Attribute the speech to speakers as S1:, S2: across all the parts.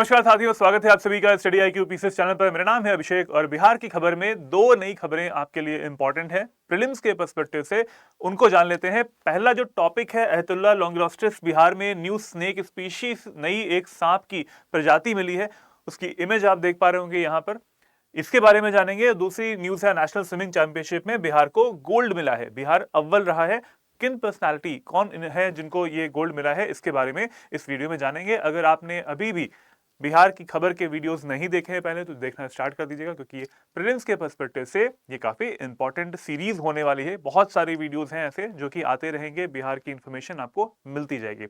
S1: नमस्कार साथियों, स्वागत है आप सभी का स्टडी IQ पीसेस चैनल पर। मेरा नाम है अभिषेक और बिहार की खबर में दो नई खबरें आपके लिए इंपॉर्टेंट है प्रीलिम्स के पर्सपेक्टिव से, उनको जान लेते हैं। पहला जो टॉपिक है, अहतुल्ला लॉन्गिरोस्टिस बिहार में न्यू स्नेक स्पीशीज, नई एक सांप की प्रजाति मिली है, उसकी इमेज आप देख पा रहे होंगे यहाँ पर। इसके बारे में जानेंगे। दूसरी न्यूज है, नेशनल स्विमिंग चैंपियनशिप में बिहार को गोल्ड मिला है। बिहार अव्वल रहा है। किन पर्सनालिटी कौन है जिनको ये गोल्ड मिला है, इसके बारे में इस वीडियो में जानेंगे। अगर आपने अभी भी बिहार की खबर के वीडियोस नहीं देखे हैं पहले, तो देखना स्टार्ट कर दीजिएगा, क्योंकि ये प्रीलिम्स के पर्सपेक्टिव से ये काफी इंपॉर्टेंट सीरीज होने वाली है। बहुत सारे वीडियोस हैं ऐसे जो कि आते रहेंगे, बिहार की इंफॉर्मेशन आपको मिलती जाएगी।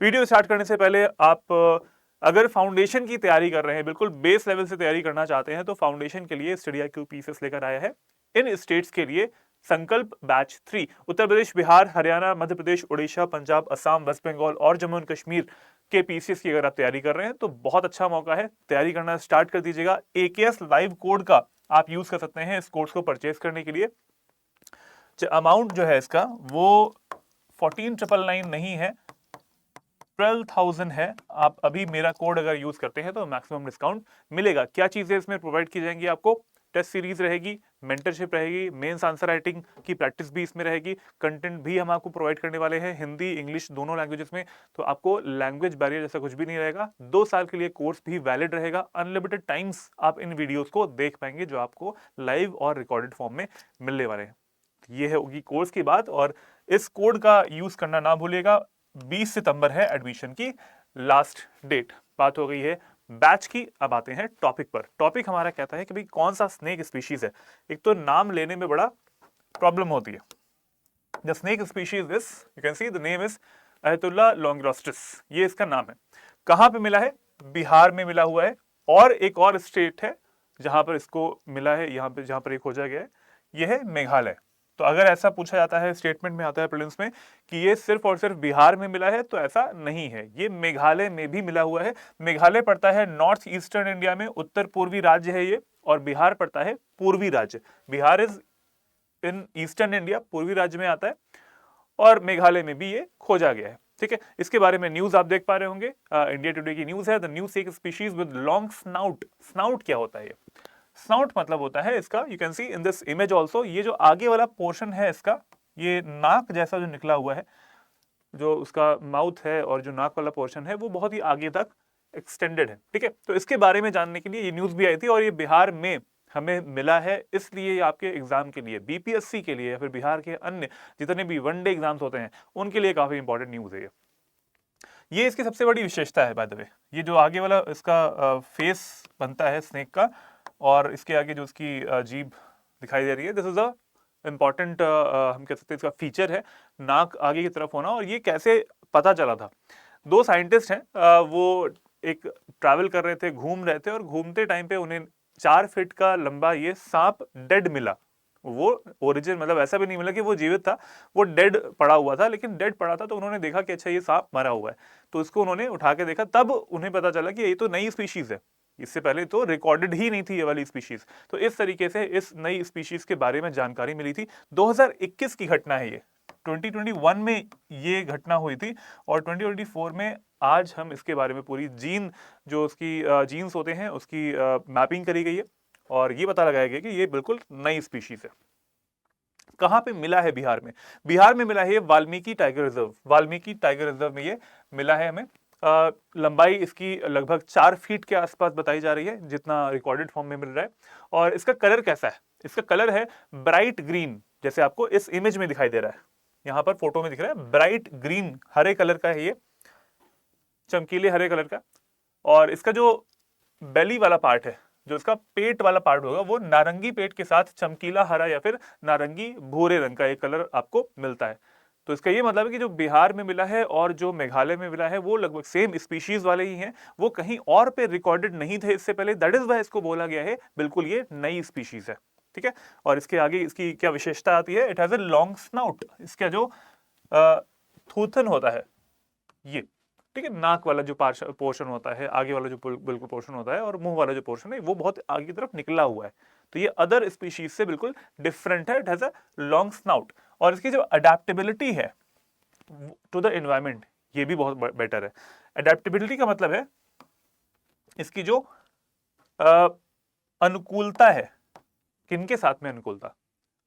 S1: वीडियो स्टार्ट करने से पहले आप अगर फाउंडेशन की तैयारी कर रहे हैं, बिल्कुल बेस लेवल से तैयारी करना चाहते हैं, तो फाउंडेशन के लिए स्टडी IQ पीसेस लेकर आया है। इन स्टेट्स के लिए संकल्प बैच 3, उत्तर प्रदेश, बिहार, हरियाणा, मध्य प्रदेश, उड़ीसा, पंजाब, असम, वेस्ट बंगाल और जम्मू एंड कश्मीर के पीसीएस की अगर आप तैयारी कर रहे हैं तो बहुत अच्छा मौका है, तैयारी करना स्टार्ट कर दीजिएगा। AKS लाइव कोड का आप यूज कर सकते हैं इस कोर्स को परचेज करने के लिए। अमाउंट जो है इसका वो 14,999 नहीं है, 12,000 है। आप अभी मेरा कोड अगर यूज करते हैं तो मैक्सिमम डिस्काउंट मिलेगा। क्या चीजें इसमें प्रोवाइड की जाएंगी आपको? टेस्ट सीरीज रहेगी, मेंटरशिप रहेगी, मेंस आंसर राइटिंग की प्रैक्टिस भी इसमें रहेगी, कंटेंट भी हम आपको प्रोवाइड करने वाले हैं, हिंदी इंग्लिश दोनों लैंग्वेजेस में। तो आपको लैंग्वेज बैरियर जैसा कुछ भी नहीं रहेगा। 2 साल के लिए कोर्स भी वैलिड रहेगा। अनलिमिटेड टाइम्स आप इन वीडियोस को देख पाएंगे जो आपको लाइव और रिकॉर्डेड फॉर्म में मिलने वाले हैं। ये होगी कोर्स की बात, और इस कोड का यूज करना ना भूलिएगा। 20 सितंबर है एडमिशन की लास्ट डेट। बात हो गई है बैच की, अब आते हैं टॉपिक पर। टॉपिक हमारा कहता है कि भाई कौन सा स्नेक स्पीशीज है। एक तो नाम लेने में बड़ा प्रॉब्लम होती है। The snake species is, you can see the name is Ahaetulla longirostris. ये इसका नाम है। कहां पे मिला है? बिहार में मिला हुआ है। और एक और स्टेट है जहां पर इसको मिला है, यहां पे जहां पर ये खोजा गया है, यह है मेघालय। तो अगर ऐसा पूछा जाता है, स्टेटमेंट में आता है प्रीलिम्स में कि ये सिर्फ और सिर्फ बिहार में मिला है, तो ऐसा नहीं है, ये मेघालय में भी मिला हुआ है। मेघालय पड़ता है नॉर्थ ईस्टर्न इंडिया में, उत्तर पूर्वी राज्य है ये, और बिहार पड़ता है पूर्वी राज्य। Bihar is in eastern India, पूर्वी राज्य में आता है, और मेघालय में भी ये खोजा गया है। ठीक है, इसके बारे में न्यूज आप देख पा रहे होंगे, इंडिया टुडे की न्यूज है। The new snake species with long snout. Snout क्या होता है? ये स्नाउट मतलब होता है इसका, you can C in this image also, ये जो आगे वाला पोर्शन है इसका, ये नाक जैसा जो निकला हुआ है, जो उसका माउथ है और जो नाक वाला पोर्शन है वो बहुत ही आगे तक एक्सटेंडेड है। ठीक है, तो इसके बारे में जानने के लिए ये न्यूज भी आई थी, और ये बिहार में हमें मिला है, इसलिए आपके एग्जाम के लिए, BPSC के लिए या फिर बिहार के अन्य जितने भी वनडे एग्जाम्स होते हैं उनके लिए काफी इंपॉर्टेंट न्यूज है ये इसकी सबसे बड़ी विशेषता है। बाय द वे, ये जो आगे वाला इसका फेस बनता है स्नेक का, और इसके आगे जो उसकी जीभ दिखाई दे रही है, दिस इज अ इंपॉर्टेंट, हम कह सकते हैं इसका फीचर है, नाक आगे की तरफ होना। और ये कैसे पता चला था? 2 साइंटिस्ट हैं, वो एक ट्रैवल कर रहे थे, घूम रहे थे, और घूमते टाइम पे उन्हें 4 फीट का लंबा ये सांप डेड मिला। वो ओरिजिन मतलब ऐसा भी नहीं मिला कि वो जीवित था, वो डेड पड़ा हुआ था, लेकिन डेड पड़ा था तो उन्होंने देखा कि अच्छा ये सांप मरा हुआ है, तो इसको उन्होंने उठा के देखा, तब उन्हें पता चला कि ये तो नई स्पीशीज है, इससे पहले तो रिकॉर्डेड ही नहीं थी ये वाली स्पीशीज। तो इस तरीके से इस नई स्पीशीज के बारे में जानकारी मिली थी। 2021 की घटना है ये, 2021 में ये घटना हुई थी, और 2024 में आज हम इसके बारे में पूरी जीन, जो उसकी जीन्स होते हैं उसकी मैपिंग करी गई है, और ये पता लगाया गया कि ये बिल्कुल नई स्पीशीज है। कहां पे मिला है? बिहार में। बिहार में मिला है Valmiki tiger reserve. Valmiki tiger reserve में ये मिला है हमें। लंबाई इसकी लगभग 4 फीट के आसपास बताई जा रही है, जितना रिकॉर्डेड फॉर्म में मिल रहा है। और इसका कलर कैसा है? इसका कलर है ब्राइट ग्रीन, जैसे आपको इस इमेज में दिखाई दे रहा है, यहां पर फोटो में दिख रहा है, ब्राइट ग्रीन, हरे कलर का है ये, चमकीले हरे कलर का। और इसका जो बेली वाला पार्ट है, जो इसका पेट वाला पार्ट होगा, वो नारंगी पेट के साथ चमकीला हरा या फिर नारंगी भूरे रंग का एक कलर आपको मिलता है। तो इसका ये मतलब है कि जो बिहार में मिला है और जो मेघालय में मिला है वो लगभग सेम स्पीशीज वाले ही हैं, वो कहीं और पे रिकॉर्डेड नहीं थे इससे पहले। दैट इज वाई इसको बोला गया है बिल्कुल ये नई स्पीशीज है। ठीक है, और इसके आगे इसकी क्या विशेषता आती है? It has a long snout. इसका जो थूथन होता है ये, ठीक है, नाक वाला जो पोर्शन होता है, आगे वाला जो बिल्कुल पोर्शन होता है, और मुंह वाला जो पोर्शन है वो बहुत आगे की तरफ निकला हुआ है। तो ये अदर स्पीशीज से बिल्कुल डिफरेंट है। It has a long snout, और इसकी जो अडेप्टेबिलिटी है टू द एनवायरमेंट, ये भी बहुत बेटर है। अडेप्टेबिलिटी का मतलब है इसकी जो अ, अनुकूलता है, किनके साथ में अनुकूलता,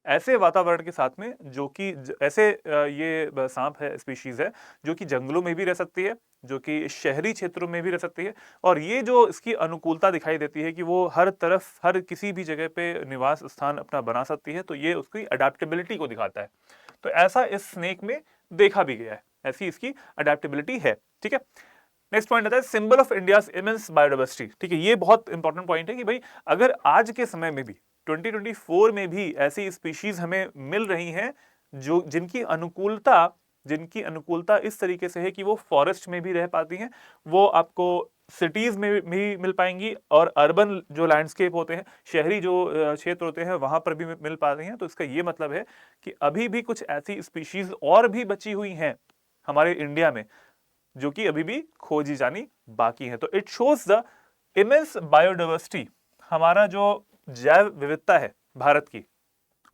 S1: ऐसे वातावरण के साथ में जो कि ऐसे ये सांप है, स्पीशीज है जो कि जंगलों में भी रह सकती है, जो कि शहरी क्षेत्रों में भी रह सकती है, और ये जो इसकी अनुकूलता दिखाई देती है कि वो हर तरफ हर किसी भी जगह पे निवास स्थान अपना बना सकती है, तो ये उसकी अडेप्टेबिलिटी को दिखाता है। तो ऐसा इस स्नेक में देखा भी गया है, ऐसी इसकी अडेप्टेबिलिटी है। ठीक है, नेक्स्ट पॉइंट आता है symbol of India's immense biodiversity. ठीक है, ये बहुत इंपॉर्टेंट पॉइंट है कि भाई अगर आज के समय में भी 2024 में भी ऐसी स्पीशीज हमें मिल रही हैं जो जिनकी अनुकूलता इस तरीके से है कि वो फॉरेस्ट में भी रह पाती हैं, वो आपको सिटीज में भी मिल पाएंगी, और अर्बन जो लैंडस्केप होते हैं, शहरी जो क्षेत्र होते हैं, वहां पर भी मिल पाती हैं। तो इसका ये मतलब है कि अभी भी कुछ ऐसी स्पीशीज और भी बची हुई हैं हमारे इंडिया में जो कि अभी भी खोजी जानी बाकी है। तो it shows the immense biodiversity, हमारा जो जैव विविधता है भारत की,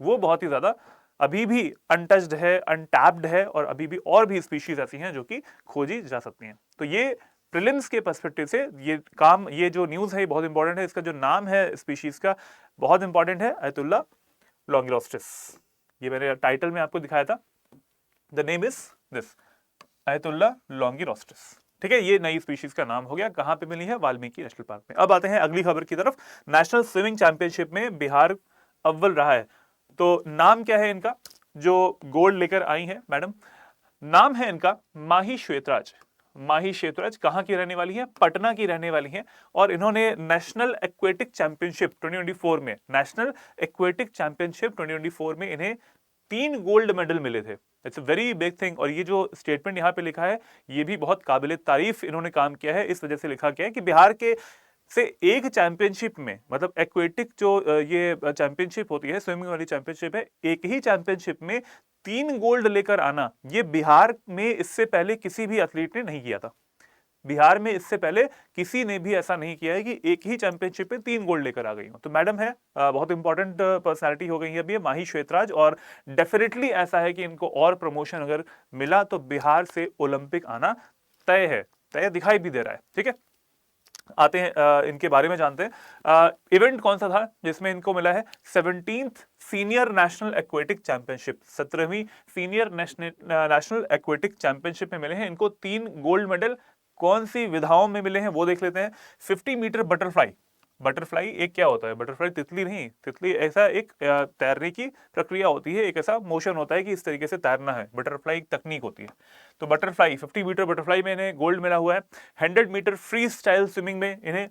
S1: वो बहुत ही ज्यादा अभी भी अनटच्ड है, अनटैप्ड है, और अभी भी और भी स्पीशीज ऐसी हैं जो कि खोजी जा सकती हैं। तो ये प्रीलिम्स के पर्सपेक्टिव से ये जो न्यूज है बहुत इंपॉर्टेंट है। इसका जो नाम है स्पीशीज का बहुत इंपॉर्टेंट है, अयतुल्ला लॉन्गिरोस्टिस। ये मैंने टाइटल में आपको दिखाया था, the name is this, Ahaetulla longirostris. ठीक है, ये नई स्पीशीज का नाम हो गया। कहां पे मिली है? वाल्मीकि नेशनल पार्क में। अब आते हैं अगली खबर की तरफ। नेशनल स्विमिंग चैंपियनशिप में बिहार अव्वल रहा है। तो नाम क्या है इनका जो गोल्ड लेकर आई है मैडम? नाम है इनका माही श्वेतराज। माही श्वेतराज कहां की रहने वाली है? पटना की रहने वाली है, और इन्होंने नेशनल एक्वेटिक चैंपियनशिप 2024 में, नेशनल एक्वेटिक चैंपियनशिप 2024 में इन्हें 3 गोल्ड मेडल मिले थे। It's a very big thing. और ये जो स्टेटमेंट यहाँ पे लिखा है ये भी बहुत काबिले तारीफ इन्होंने काम किया है। इस वजह से लिखा गया है कि बिहार के से एक चैंपियनशिप में, मतलब एक्वेटिक जो ये चैंपियनशिप होती है, स्विमिंग वाली चैंपियनशिप है, एक ही चैंपियनशिप में 3 गोल्ड लेकर आना, ये बिहार में इससे पहले किसी भी एथलीट ने नहीं किया था। बिहार में इससे पहले किसी ने भी ऐसा नहीं किया है कि एक ही चैंपियनशिप में 3 गोल्ड लेकर आ गई हो। तो मैडम है, बहुत इंपॉर्टेंट पर्सनालिटी हो गई है अभी ये माही श्वेतराज, और डेफिनेटली ऐसा है कि इनको और प्रमोशन अगर मिला तो बिहार से ओलंपिक आना तय है, तय दिखाई भी दे रहा है। ठीक है, आते हैं इनके बारे में जानते हैं। इवेंट कौन सा था जिसमें इनको मिला है? 17th senior national aquatic championship, 17वीं सीनियर नेशनल एक्वेटिक चैंपियनशिप में मिले हैं इनको 3 गोल्ड मेडल। कौन सी विधाओं में मिले हैं वो देख लेते हैं। 50 मीटर बटरफ्लाई। बटरफ्लाई एक क्या होता है? बटरफ्लाई तितली नहीं, तितली ऐसा एक तैरने की प्रक्रिया होती है, एक ऐसा मोशन होता है कि इस तरीके से तैरना है। बटरफ्लाई एक तकनीक होती है। तो बटरफ्लाई 50 मीटर बटरफ्लाई में इन्हें गोल्ड मिला हुआ है। 100 मीटर फ्री स्टाइल स्विमिंग में इन्हें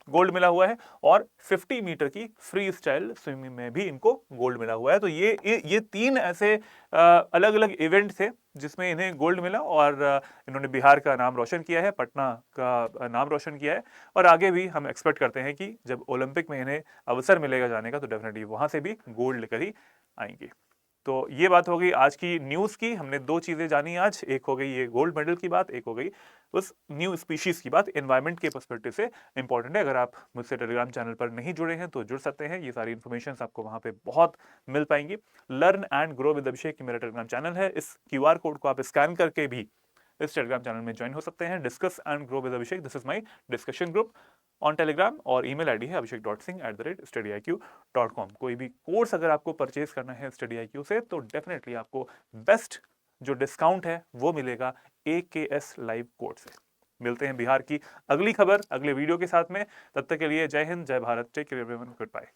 S1: गोल्ड मिला हुआ है, और 50 मीटर की फ्री स्टाइल स्विमिंग में भी इनको गोल्ड मिला हुआ है। तो ये 3 ऐसे अलग अलग इवेंट थे जिसमें इन्हें गोल्ड मिला, और इन्होंने बिहार का नाम रोशन किया है, पटना का नाम रोशन किया है, और आगे भी हम एक्सपेक्ट करते हैं कि जब ओलंपिक में इन्हें अवसर मिलेगा जाने का तो डेफिनेटली वहां से भी गोल्ड लेकर ही आएंगे। तो ये बात हो गई आज की न्यूज की। हमने 2 चीजें जानी आज, एक हो गई ये गोल्ड मेडल की बात, एक हो गई उस न्यू स्पीशीज की बात। एनवायरमेंट के पर्सपेक्टिव से इंपॉर्टेंट है। अगर आप मुझसे टेलीग्राम चैनल पर नहीं जुड़े हैं तो जुड़ सकते हैं, ये सारी इन्फॉर्मेशन आपको वहां पे बहुत मिल पाएंगी। लर्न एंड ग्रो विद अभिषेक मेरा टेलीग्राम चैनल है, इस QR कोड को आप स्कैन करके भी इस टेलीग्राम चैनल में ज्वाइन हो सकते हैं। Discuss and grow with Abhishek, this is my discussion group on Telegram, और ईमेल आईडी है abhishek.singh@studyIQ.com। कोई भी कोर्स अगर आपको परचेज करना है StudyIQ से तो डेफिनेटली आपको बेस्ट जो डिस्काउंट है वो मिलेगा AKS लाइव कोड से। मिलते हैं बिहार की अगली खबर अगले वीडियो के साथ में। तब तक के लिए जय हिंद, जय Bharat, take care everyone, good bye.